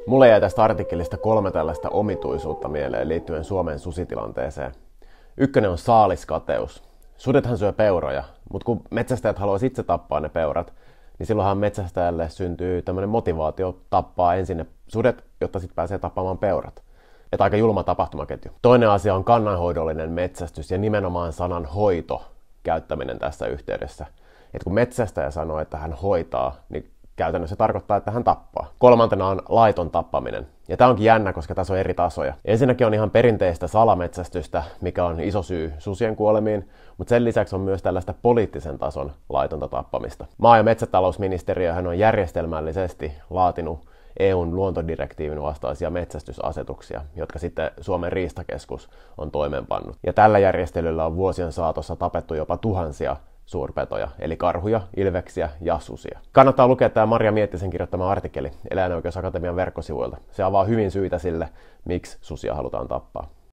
Mulle jäi tästä artikkelista 3 tällaista omituisuutta mieleen liittyen Suomen susitilanteeseen. Ykkönen on saaliskateus. Sudethan syö peuroja, mutta kun metsästäjät haluaisi itse tappaa ne peurat, niin silloinhan metsästäjälle syntyy tämmöinen motivaatio tappaa ensin ne sudet, jotta sitten pääsee tappamaan peurat. Että aika julma tapahtumaketju. Toinen asia on kannanhoidollinen metsästys ja nimenomaan sanan hoito käyttäminen tässä yhteydessä. Että kun metsästäjä sanoo, että hän hoitaa, niin käytännössä se tarkoittaa, että hän tappaa. Kolmantena on laiton tappaminen. Ja tämä onkin jännä, koska tässä on eri tasoja. Ensinnäkin on ihan perinteistä salametsästystä, mikä on iso syy susien kuolemiin, mutta sen lisäksi on myös tällaista poliittisen tason laitonta tappamista. Maa- ja metsätalousministeriöhän on järjestelmällisesti laatinut EUn luontodirektiivin vastaisia metsästysasetuksia, jotka sitten Suomen riistakeskus on toimeenpannut. Ja tällä järjestelyllä on vuosien saatossa tapettu jopa tuhansia suurpetoja, eli karhuja, ilveksiä ja susia. Kannattaa lukea tämä Marja Miettisen kirjoittama artikkeli Eläinoikeusakatemian verkkosivuilta. Se avaa hyvin syitä sille, miksi susia halutaan tappaa.